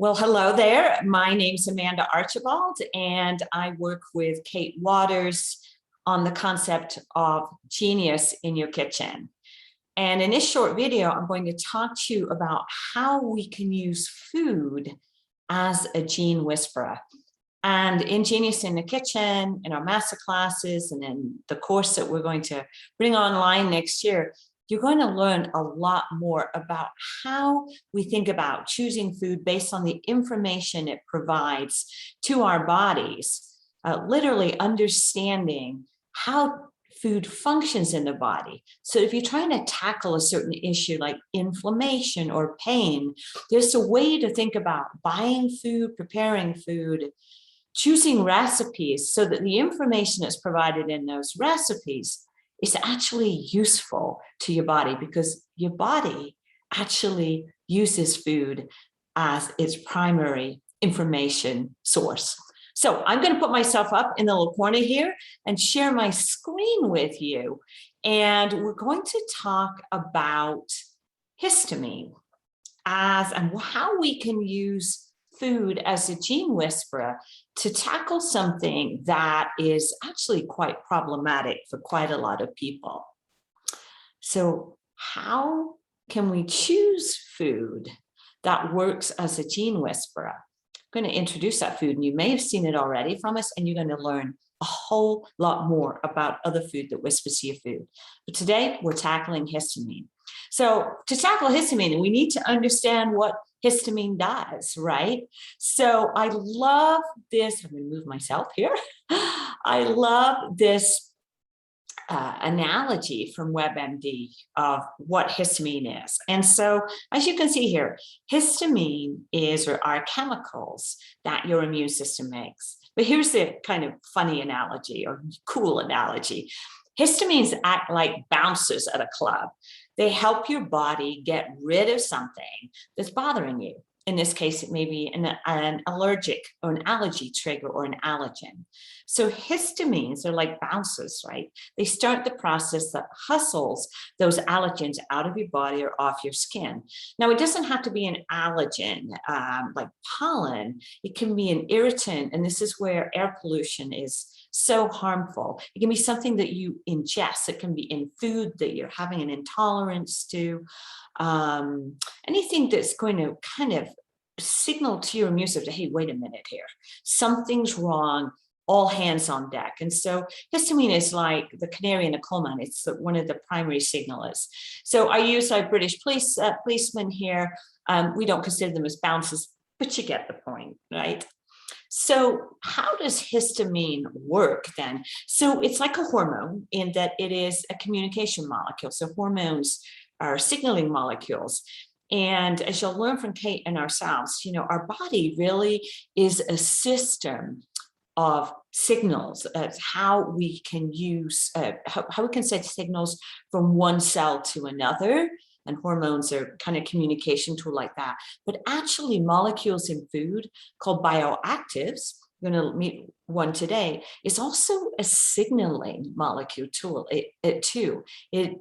Well, hello there. My name's Amanda Archibald, and I work with Kate Waters on the concept of GENE-ius in your kitchen. And in this short video, I'm going to talk to you about how we can use food as a gene whisperer. And in GENE-ius in the Kitchen, in our master classes, and in the course that we're going to bring online next year, you're going to learn a lot more about how we think about choosing food based on the information it provides to our bodies, literally understanding how food functions in the body. So if you're trying to tackle a certain issue like inflammation or pain, there's a way to think about buying food, preparing food, choosing recipes so that the information that's provided in those recipes is actually useful to your body, because your body actually uses food as its primary information source. So I'm going to put myself up in the little corner here and share my screen with you. And we're going to talk about histamine and how we can use food as a gene whisperer to tackle something that is actually quite problematic for quite a lot of people. So how can we choose food that works as a gene whisperer? I'm going to introduce that food, and you may have seen it already from us, and you're going to learn a whole lot more about other food that whispers to your food. But today we're tackling histamine. So to tackle histamine, we need to understand what histamine does, right? So I love this. I'm going to move myself here. I love this analogy from WebMD of what histamine is. And so, as you can see here, histamine are chemicals that your immune system makes. But here's the kind of funny analogy or cool analogy. Histamines act like bouncers at a club. They help your body get rid of something that's bothering you. In this case, it may be an allergic or an allergy trigger or an allergen. So histamines are like bouncers, right? They start the process that hustles those allergens out of your body or off your skin. Now, it doesn't have to be an allergen like pollen. It can be an irritant, and this is where air pollution is so harmful. It can be something that you ingest. It can be in food that you're having an intolerance to. Anything that's going to kind of signal to your immune system, hey, wait a minute here, something's wrong, all hands on deck. And so histamine is like the canary in the coal mine. It's one of the primary signalers. So I use our British policemen here. We don't consider them as bouncers, but you get the point, right? So how does histamine work then? So it's like a hormone in that it is a communication molecule. So hormones are signaling molecules. And as you'll learn from Kate and ourselves, our body really is a system of signals. That's how we can use, how we can send signals from one cell to another. And hormones are kind of communication tool like that. But actually molecules in food called bioactives, we're going to meet one today, is also a signaling molecule tool. It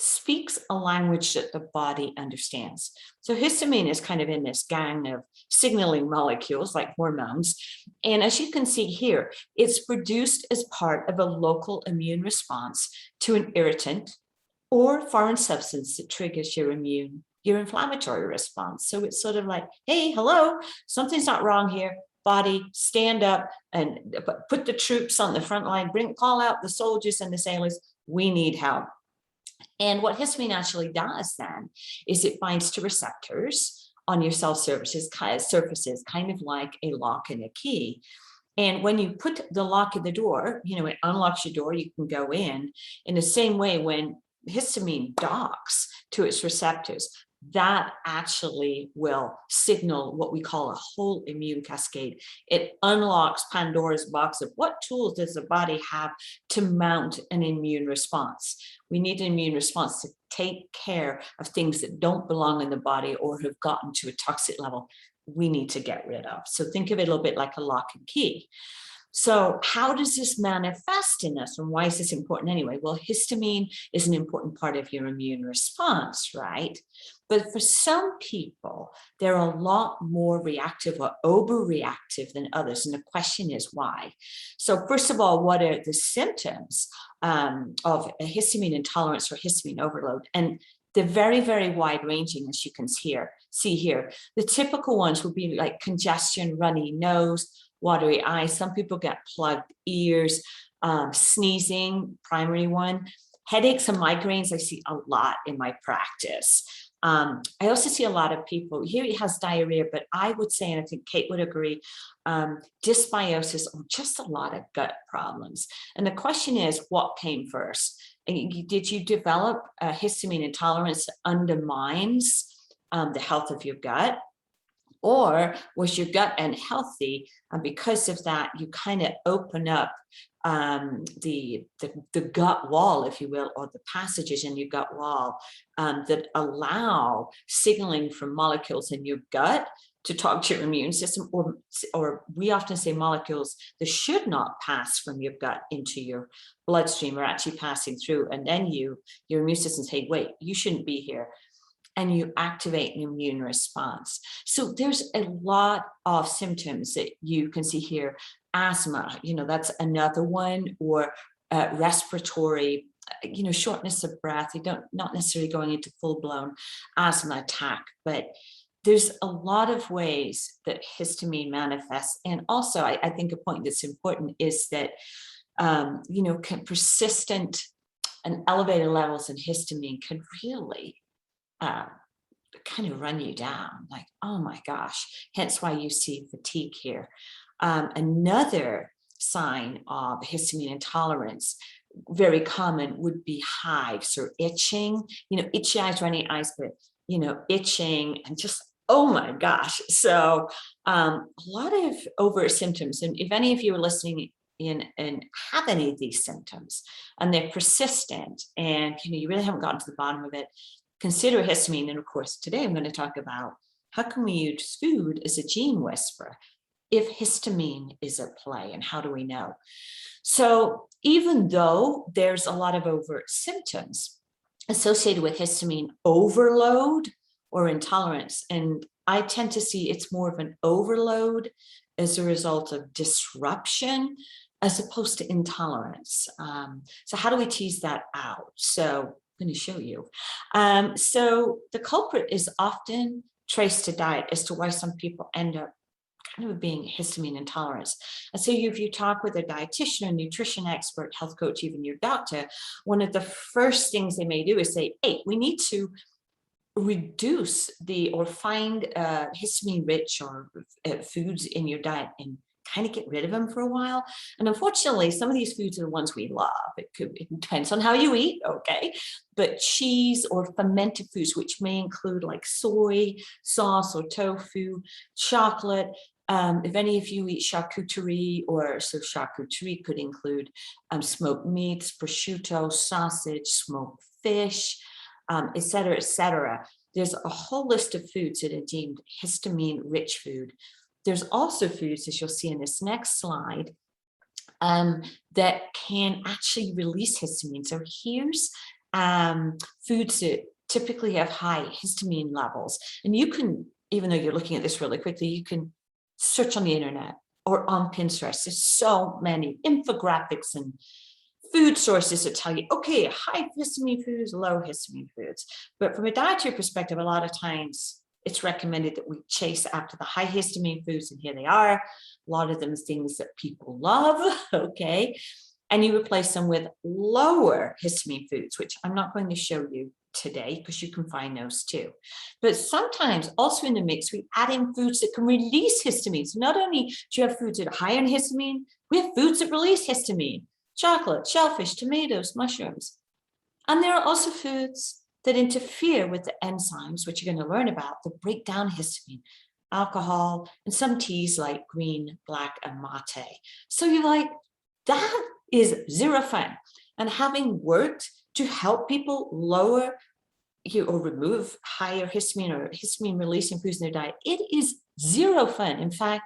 speaks a language that the body understands. So histamine is kind of in this gang of signaling molecules like hormones. And as you can see here, it's produced as part of a local immune response to an irritant or foreign substance that triggers your inflammatory response. So it's sort of like, hey, hello, something's not wrong here. Body, stand up and put the troops on the front line, call out the soldiers and the sailors. We need help. And what histamine actually does then is it binds to receptors on your cell surfaces, kind of like a lock and a key. And when you put the lock in the door, it unlocks your door, you can go in the same way when histamine docks to its receptors, that actually will signal what we call a whole immune cascade. It unlocks Pandora's box of what tools does the body have to mount an immune response. We need an immune response to take care of things that don't belong in the body or have gotten to a toxic level we need to get rid of. So think of it a little bit like a lock and key. So how does this manifest in us, and why is this important anyway? Well, histamine is an important part of your immune response, right? But for some people, they're a lot more reactive or overreactive than others. And the question is why? So first of all, what are the symptoms of a histamine intolerance or histamine overload? And they're very, very wide ranging, as you can see here. The typical ones would be like congestion, runny nose, watery eyes. Some people get plugged ears, sneezing, primary one. Headaches and migraines, I see a lot in my practice. I also see a lot of people, here he has diarrhea, but I would say, and I think Kate would agree, dysbiosis or just a lot of gut problems. And the question is, what came first? Did you develop a histamine intolerance that undermines the health of your gut? Or was your gut unhealthy? And because of that, you kind of open up the gut wall, if you will, or the passages in your gut wall that allow signaling from molecules in your gut to talk to your immune system, or we often say molecules that should not pass from your gut into your bloodstream are actually passing through, and then your immune system says, hey, wait, you shouldn't be here. And you activate an immune response. So there's a lot of symptoms that you can see here. Asthma, that's another one, or respiratory, shortness of breath. You not necessarily going into full-blown asthma attack, but there's a lot of ways that histamine manifests. And also, I think a point that's important is that, persistent and elevated levels in histamine can really kind of run you down, like, oh my gosh, hence why you see fatigue here. Another sign of histamine intolerance, very common, would be hives or itching, itchy eyes, runny eyes, but, itching and just, oh my gosh. So a lot of overt symptoms. And if any of you are listening in and have any of these symptoms and they're persistent and, you really haven't gotten to the bottom of it, consider histamine. And of course, today I'm going to talk about how can we use food as a gene whisperer if histamine is at play, and how do we know? So even though there's a lot of overt symptoms associated with histamine overload or intolerance, and I tend to see it's more of an overload as a result of disruption as opposed to intolerance. So how do we tease that out? So I'm going to show you. So the culprit is often traced to diet as to why some people end up kind of being histamine intolerant. And so if you talk with a dietitian, a nutrition expert, health coach, even your doctor, one of the first things they may do is say, hey, we need to reduce or find histamine rich or foods in your diet and kind of get rid of them for a while. And unfortunately, some of these foods are the ones we love. It depends on how you eat, okay? But cheese or fermented foods, which may include like soy sauce or tofu, chocolate. If any of you eat charcuterie, so charcuterie could include smoked meats, prosciutto, sausage, smoked fish, et cetera, et cetera. There's a whole list of foods that are deemed histamine-rich food. There's also foods, as you'll see in this next slide, that can actually release histamine. So here's foods that typically have high histamine levels. And you can, even though you're looking at this really quickly, you can search on the internet or on Pinterest. There's so many infographics and food sources that tell you, okay, high histamine foods, low histamine foods. But from a dietary perspective, a lot of times it's recommended that we chase after the high histamine foods, and here they are. A lot of them things that people love, okay? And you replace them with lower histamine foods, which I'm not going to show you today because you can find those too. But sometimes also in the mix, we add in foods that can release histamine. So not only do you have foods that are high in histamine, we have foods that release histamine. Chocolate, shellfish, tomatoes, mushrooms. And there are also foods that interfere with the enzymes, which you're going to learn about, that break down histamine, alcohol, and some teas like green, black, and mate. So you're like, that is zero fun. And having worked to help people lower or remove higher histamine or histamine releasing foods in their diet, it is zero fun. In fact,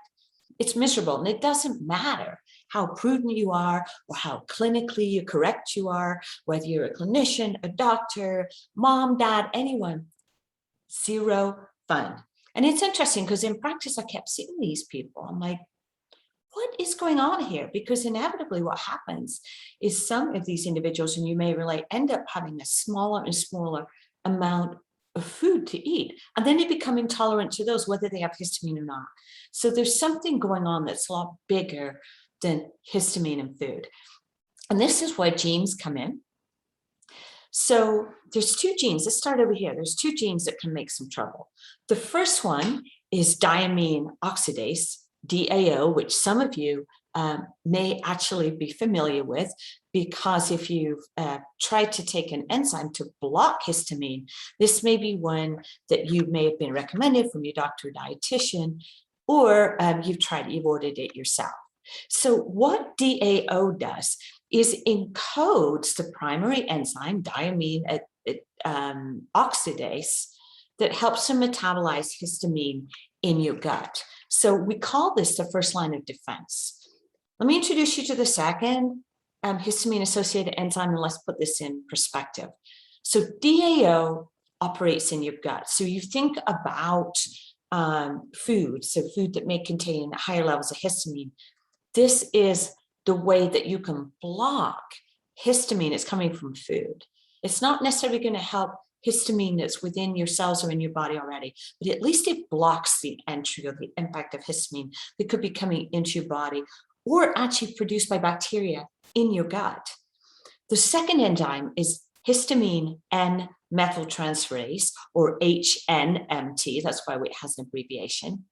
it's miserable, and it doesn't matter how prudent you are or how clinically correct you are, whether you're a clinician, a doctor, mom, dad, anyone. zero fun. And it's interesting because in practice, I kept seeing these people. I'm like, what is going on here? Because inevitably what happens is some of these individuals, and you may relate, end up having a smaller and smaller amount of food to eat. And then they become intolerant to those, whether they have histamine or not. So there's something going on that's a lot bigger than histamine and food. And this is where genes come in. So there's two genes. Let's start over here. There's two genes that can make some trouble. The first one is Diamine Oxidase DAO, which some of you may actually be familiar with, because if you've tried to take an enzyme to block histamine, this may be one that you may have been recommended from your doctor or dietitian, or you've ordered it yourself. So what DAO does is encodes the primary enzyme, diamine oxidase, that helps to metabolize histamine in your gut. So we call this the first line of defense. Let me introduce you to the second histamine-associated enzyme, and let's put this in perspective. So DAO operates in your gut. So you think about food, so food that may contain higher levels of histamine. This is the way that you can block histamine that's coming from food. It's not necessarily going to help histamine that's within your cells or in your body already, but at least it blocks the entry or the impact of histamine that could be coming into your body or actually produced by bacteria in your gut. The second enzyme is histamine N-methyltransferase, or HNMT. That's why it has an abbreviation.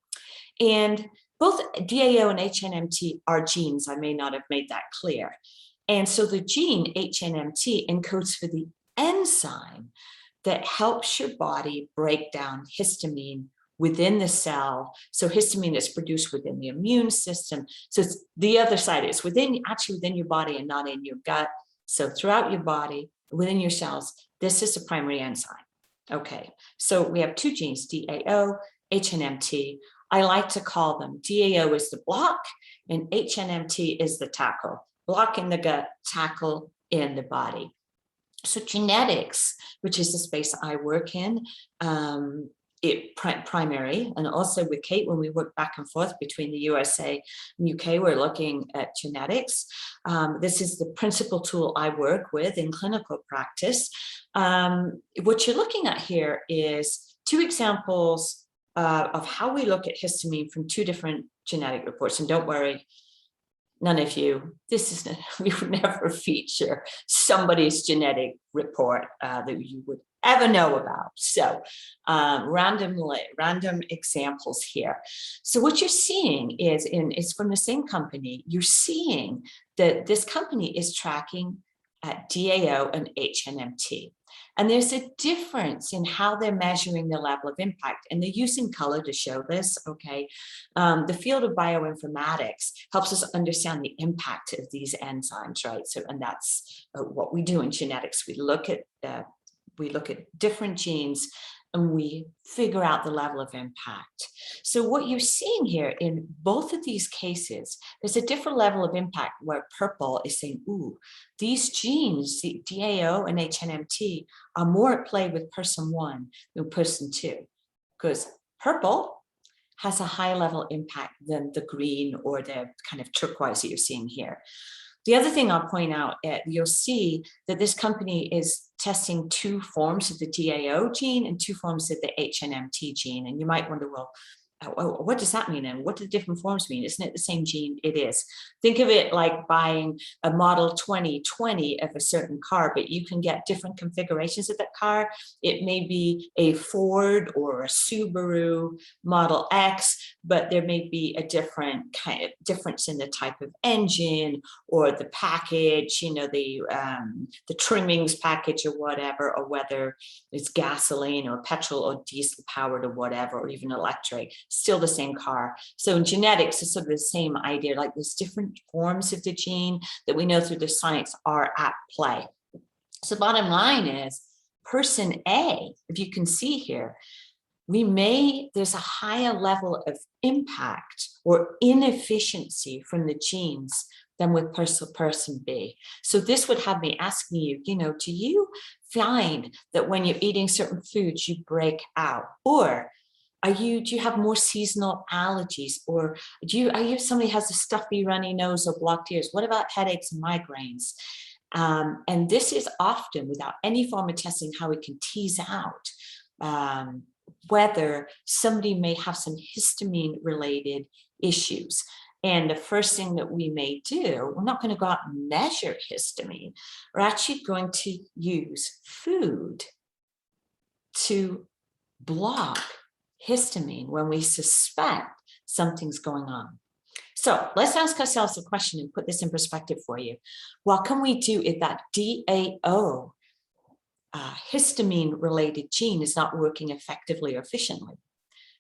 And both DAO and HNMT are genes. I may not have made that clear. And so the gene HNMT encodes for the enzyme that helps your body break down histamine within the cell. So histamine is produced within the immune system. So it's the other side. It's actually within your body and not in your gut. So throughout your body, within your cells, this is the primary enzyme. Okay, so we have two genes, DAO, HNMT. I like to call them, DAO is the block and HNMT is the tackle. Block in the gut, tackle in the body. So genetics, which is the space I work in, primary, and also with Kate, when we work back and forth between the USA and UK, we're looking at genetics. This is the principal tool I work with in clinical practice. What you're looking at here is two examples of how we look at histamine from two different genetic reports. And don't worry, none of you, we would never feature somebody's genetic report that you would ever know about. So random examples here. So what you're seeing is from the same company. You're seeing that this company is tracking at DAO and HNMT. And there's a difference in how they're measuring the level of impact. And they're using color to show this, okay? The field of bioinformatics helps us understand the impact of these enzymes, right? So, and that's what we do in genetics. We look at different genes and we figure out the level of impact. So what you're seeing here in both of these cases, there's a different level of impact where purple is saying, ooh, these genes, the DAO and HNMT, are more at play with person 1 than person 2, because purple has a high level impact than the green or the kind of turquoise that you're seeing here. The other thing I'll point out, you'll see that this company is testing two forms of the DAO gene and two forms of the HNMT gene. And you might wonder, well, what does that mean? And what do the different forms mean? Isn't it the same gene? It is. Think of it like buying a model 2020 of a certain car, but you can get different configurations of that car. It may be a Ford or a Subaru Model X, but there may be a different kind of difference in the type of engine or the package, you know, the trimmings package or whatever, or whether it's gasoline or petrol or diesel powered or whatever, or even electric. Still the same car. So in genetics, it's sort of the same idea, like there's different forms of the gene that we know through the science are at play. So bottom line is, person A, if you can see here, there's a higher level of impact or inefficiency from the genes than with person B. So this would have me asking you, you know, do you find that when you're eating certain foods, you break out? Or do you have more seasonal allergies? Or are you somebody who has a stuffy, runny nose or blocked ears? What about headaches and migraines? And this is often, without any form of testing, how we can tease out whether somebody may have some histamine-related issues. And the first thing that we may do, we're not going to go out and measure histamine. We're actually going to use food to block histamine when we suspect something's going on. So let's ask ourselves the question and put this in perspective for you. What can we do if that DAO histamine-related gene is not working effectively or efficiently?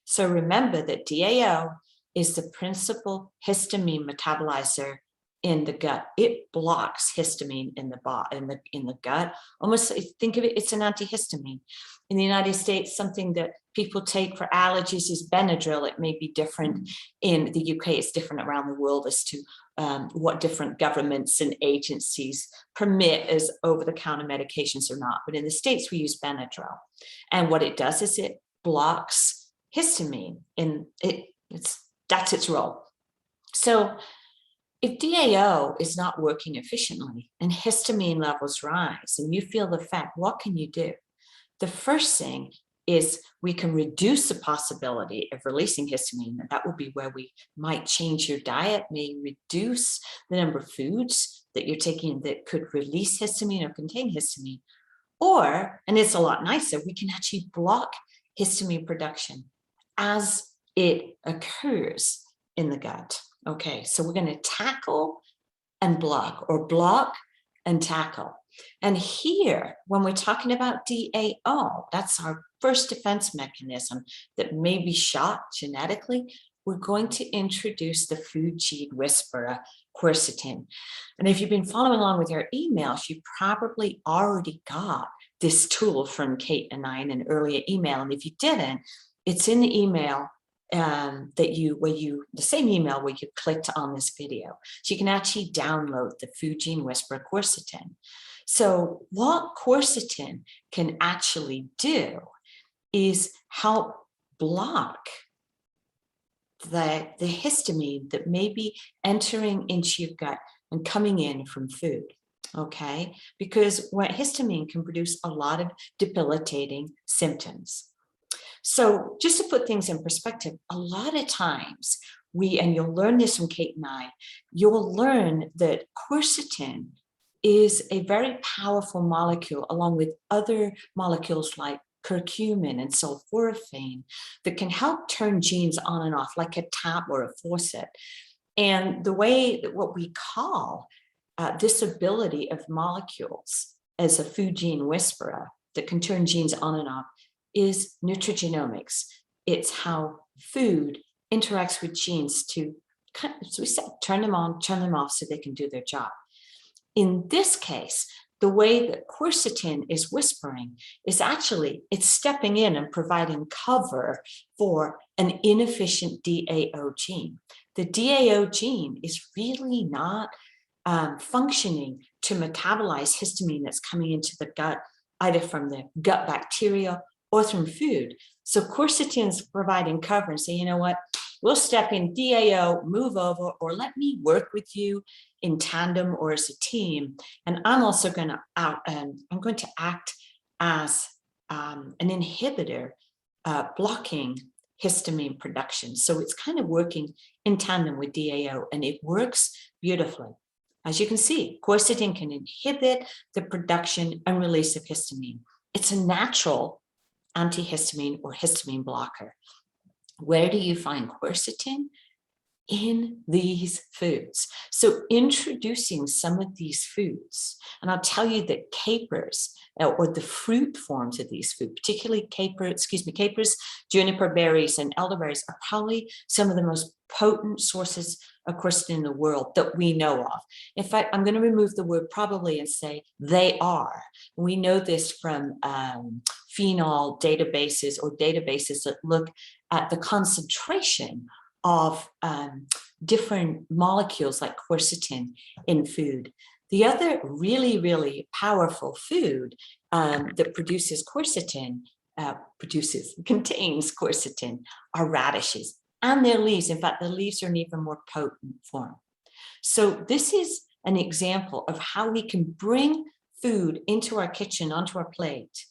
So remember that DAO is the principal histamine metabolizer in the gut. It blocks histamine in the gut. Almost think of it, it's an antihistamine. In the United States, something that people take for allergies is Benadryl. It may be different in the UK. It's different around the world as to what different governments and agencies permit as over-the-counter medications or not. But in the States, we use Benadryl. And what it does is it blocks histamine. That's its role. So if DAO is not working efficiently and histamine levels rise and you feel the effect, what can you do? The first thing is we can reduce the possibility of releasing histamine. And that would be where we might change your diet, may reduce the number of foods that you're taking that could release histamine or contain histamine. Or, and it's a lot nicer, we can actually block histamine production as it occurs in the gut. Okay, so we're going to tackle and block, or block and tackle. And here, when we're talking about DAO, that's our first defense mechanism that may be shot genetically. We're going to introduce the food gene whisperer, quercetin. And if you've been following along with your emails, you probably already got this tool from Kate and I in an earlier email. And if you didn't, it's in the email the same email where you clicked on this video. So you can actually download the food gene whisperer quercetin. So what quercetin can actually do is help block the histamine that may be entering into your gut and coming in from food. Okay, because what histamine can produce a lot of debilitating symptoms. So just to put things in perspective, a lot of times and you'll learn this from Kate and I, you'll learn that quercetin is a very powerful molecule along with other molecules like curcumin and sulforaphane that can help turn genes on and off like a tap or a faucet. And the way that what we call this ability of molecules as a food gene whisperer that can turn genes on and off is nutrigenomics. It's how food interacts with genes to, as we said, turn them on, turn them off so they can do their job. In this case, the way that quercetin is whispering is actually, it's stepping in and providing cover for an inefficient DAO gene. The DAO gene is really not functioning to metabolize histamine that's coming into the gut, either from the gut bacteria or from food. So quercetin is providing cover and say, you know what, we'll step in DAO, move over, or let me work with you in tandem or as a team. And I'm also going to act as an inhibitor, blocking histamine production. So it's kind of working in tandem with DAO, and it works beautifully. As you can see, quercetin can inhibit the production and release of histamine. It's a natural antihistamine or histamine blocker. Where do you find quercetin? In these foods. So introducing some of these foods, and I'll tell you that capers or the fruit forms of these foods, particularly capers, juniper berries, and elderberries are probably some of the most potent sources of quercetin in the world that we know of. In fact, I'm going to remove the word probably and say they are. We know this from phenol databases or databases that look at the concentration of different molecules like quercetin in food. The other really, really powerful food that produces quercetin, contains quercetin, are radishes and their leaves. In fact, the leaves are an even more potent form. So this is an example of how we can bring food into our kitchen, onto our plate,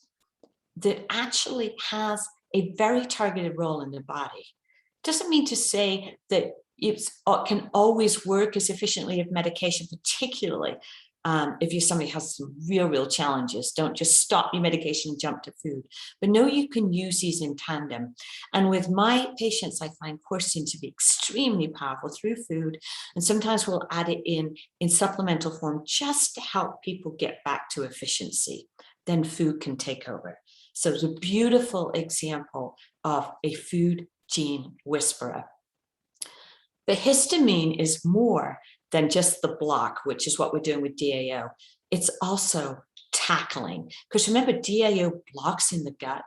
that actually has a very targeted role in the body. Doesn't mean to say that it can always work as efficiently as medication, particularly if somebody has some real challenges. Don't just stop your medication and jump to food. But know you can use these in tandem. And with my patients, I find quercetin to be extremely powerful through food. And sometimes we'll add it in supplemental form just to help people get back to efficiency. Then food can take over. So it's a beautiful example of a food gene whisperer. The histamine is more than just the block, which is what we're doing with DAO. It's also tackling, because remember, DAO blocks in the gut,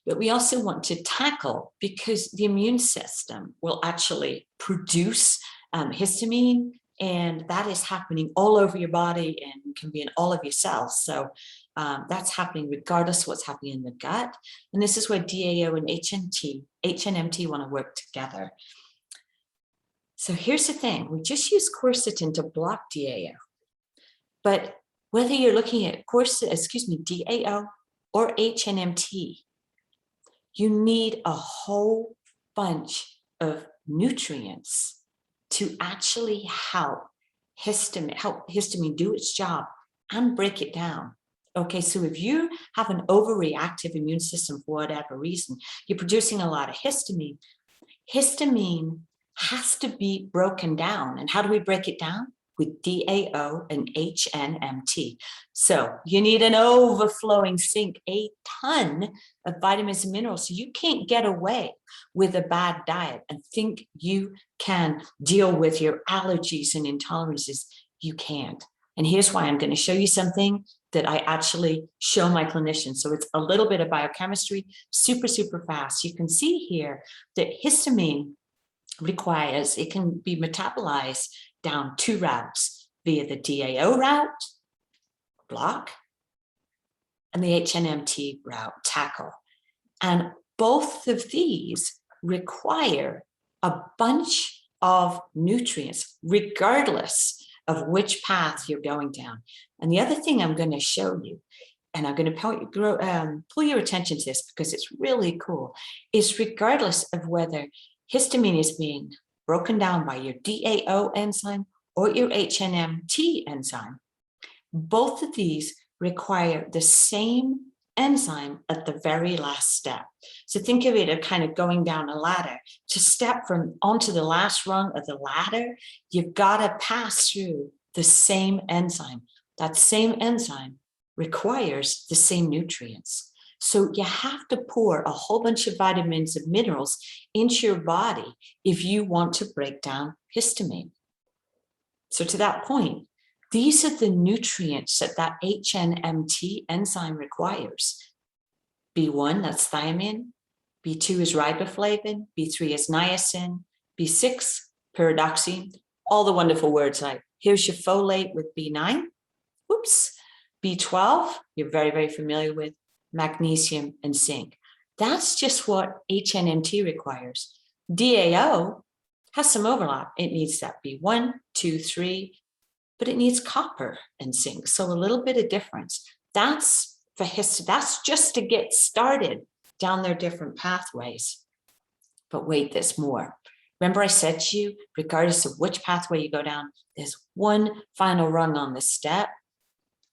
but we also want to tackle because the immune system will actually produce histamine, and that is happening all over your body and can be in all of your cells. So that's happening regardless of what's happening in the gut. And this is where DAO and HNMT want to work together. So here's the thing, we just use quercetin to block DAO. But whether you're looking at DAO or HNMT, you need a whole bunch of nutrients to actually help histamine do its job and break it down. Okay, so if you have an overreactive immune system for whatever reason, you're producing a lot of histamine. Histamine has to be broken down. And how do we break it down? With DAO and HNMT. So you need an overflowing sink, a ton of vitamins and minerals. So you can't get away with a bad diet and think you can deal with your allergies and intolerances. You can't. And here's why. I'm going to show you something that I actually show my clinicians. So it's a little bit of biochemistry, super fast. You can see here that histamine requires, it can be metabolized down 2 routes, via the DAO route, block, and the HNMT route, tackle. And both of these require a bunch of nutrients, regardless of which path you're going down. And the other thing I'm going to show you, and I'm going to pull your attention to this because it's really cool, is regardless of whether histamine is being broken down by your DAO enzyme or your HNMT enzyme, both of these require the same enzyme at the very last step. So think of it as kind of going down a ladder. To step from onto the last rung of the ladder, you've got to pass through the same enzyme. That same enzyme requires the same nutrients. So you have to pour a whole bunch of vitamins and minerals into your body if you want to break down histamine. So to that point, these are the nutrients that HNMT enzyme requires. B1, that's thiamine. B2 is riboflavin. B3 is niacin. B6, pyridoxine. All the wonderful words like, here's your folate with B9. Oops. B12, you're very familiar with. Magnesium and zinc. That's just what HNMT requires. DAO has some overlap. It needs that B1, 2, 3, but it needs copper and zinc. So a little bit of difference. That's for that's just to get started down their different pathways. But wait, there's more. Remember I said to you, regardless of which pathway you go down, there's one final rung on the step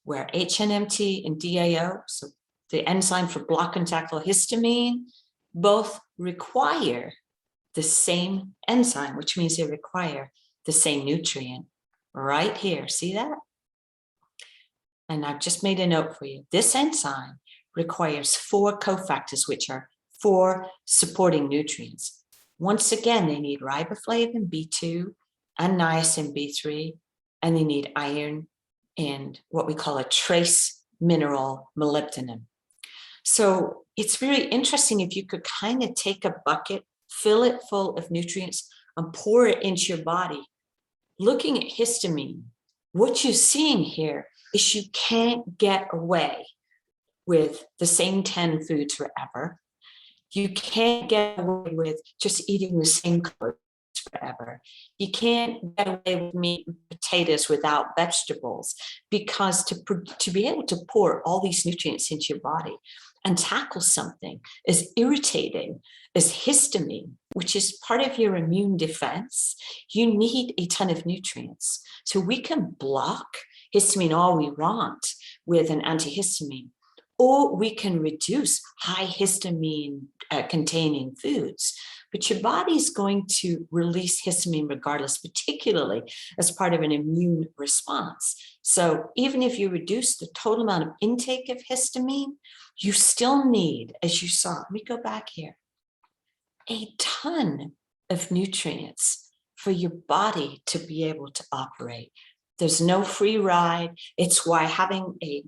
where HNMT and DAO, so the enzyme for block and tackle histamine, both require the same enzyme, which means they require the same nutrient right here. See that? And I've just made a note for you. This enzyme requires 4 cofactors, which are 4 supporting nutrients. Once again, they need riboflavin, B2, and niacin, B3, and they need iron and what we call a trace mineral, molybdenum. So it's very interesting if you could kind of take a bucket, fill it full of nutrients, and pour it into your body. Looking at histamine, what you're seeing here is you can't get away with the same 10 foods forever. You can't get away with just eating the same carbs forever. You can't get away with meat and potatoes without vegetables, because to be able to pour all these nutrients into your body and tackle something as irritating as histamine, which is part of your immune defense, you need a ton of nutrients. So we can block histamine all we want with an antihistamine, or we can reduce high histamine containing foods. But your body's going to release histamine regardless, particularly as part of an immune response. So even if you reduce the total amount of intake of histamine, you still need, as you saw, let me go back here, a ton of nutrients for your body to be able to operate. There's no free ride. It's why having a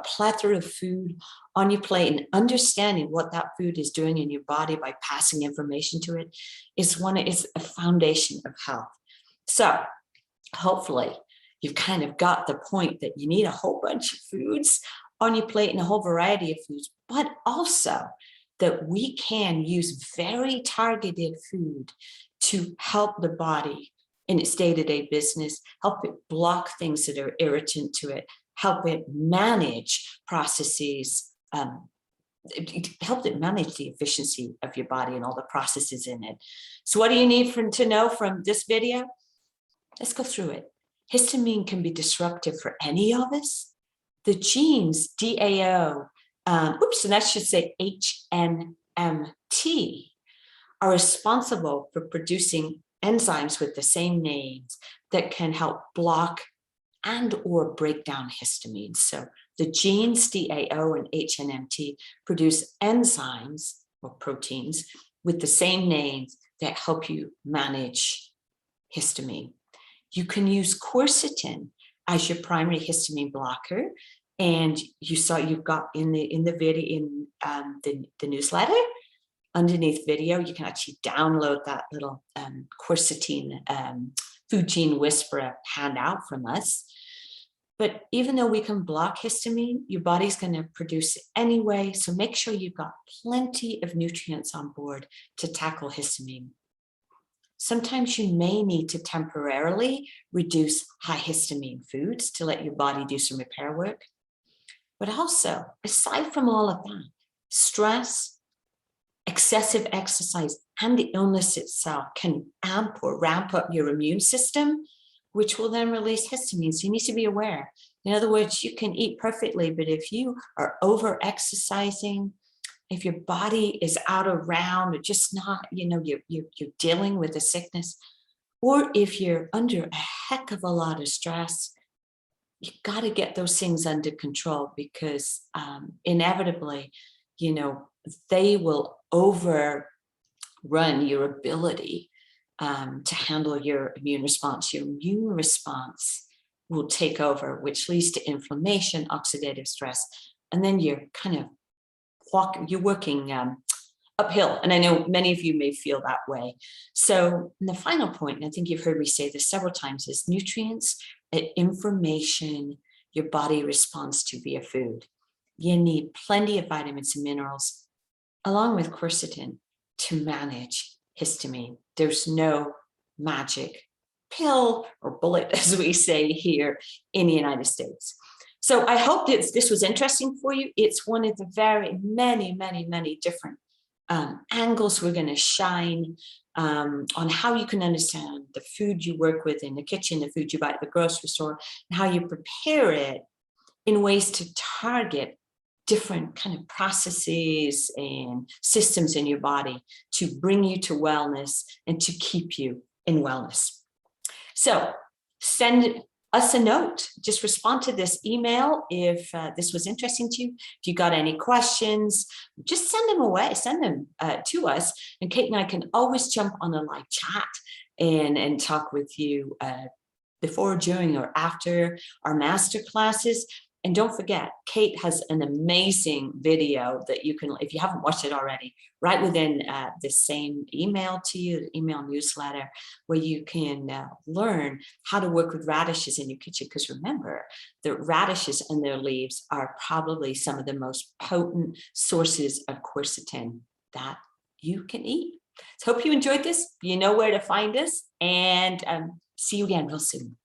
plethora of food on your plate and understanding what that food is doing in your body by passing information to it is a foundation of health. So hopefully you've kind of got the point that you need a whole bunch of foods on your plate and a whole variety of foods, but also that we can use very targeted food to help the body in its day-to-day business, help it block things that are irritant to it, help it manage processes, help it manage the efficiency of your body and all the processes in it. So what do you need to know from this video? Let's go through it. Histamine can be disruptive for any of us. The genes DAO, and I should say HNMT, are responsible for producing enzymes with the same names that can help block and or break down histamine. So the genes DAO and HNMT produce enzymes or proteins with the same names that help you manage histamine. You can use quercetin as your primary histamine blocker, and you've got in the video in the newsletter. Underneath video, you can actually download that little quercetin food gene whisperer handout from us. But even though we can block histamine, your body's going to produce it anyway. So make sure you've got plenty of nutrients on board to tackle histamine. Sometimes you may need to temporarily reduce high histamine foods to let your body do some repair work. But also, aside from all of that, stress, excessive exercise, and the illness itself can amp or ramp up your immune system, which will then release histamine. So you need to be aware. In other words, you can eat perfectly, but if you are over exercising, if your body is out of round or just not, you're dealing with a sickness, or if you're under a heck of a lot of stress, you've got to get those things under control, because inevitably, they will overrun your ability to handle your immune response. Your immune response will take over, which leads to inflammation, oxidative stress, and then you're kind of working uphill. And I know many of you may feel that way. So the final point, and I think you've heard me say this several times, is nutrients and information your body responds to via food. You need plenty of vitamins and minerals, along with quercetin, to manage histamine. There's no magic pill or bullet, as we say here in the United States. So I hope this was interesting for you. It's one of the very many, many, many different angles we're going to shine on how you can understand the food you work with in the kitchen, the food you buy at the grocery store, and how you prepare it in ways to target different kind of processes and systems in your body to bring you to wellness and to keep you in wellness. So send us a note. Just respond to this email if this was interesting to you. If you got any questions, just send them to us. And Kate and I can always jump on a live chat and talk with you before, during, or after our master classes. And don't forget, Kate has an amazing video that you can, if you haven't watched it already, right within the same email to you, the email newsletter, where you can learn how to work with radishes in your kitchen. Because remember, the radishes and their leaves are probably some of the most potent sources of quercetin that you can eat. So hope you enjoyed this. You know where to find us, and see you again real soon.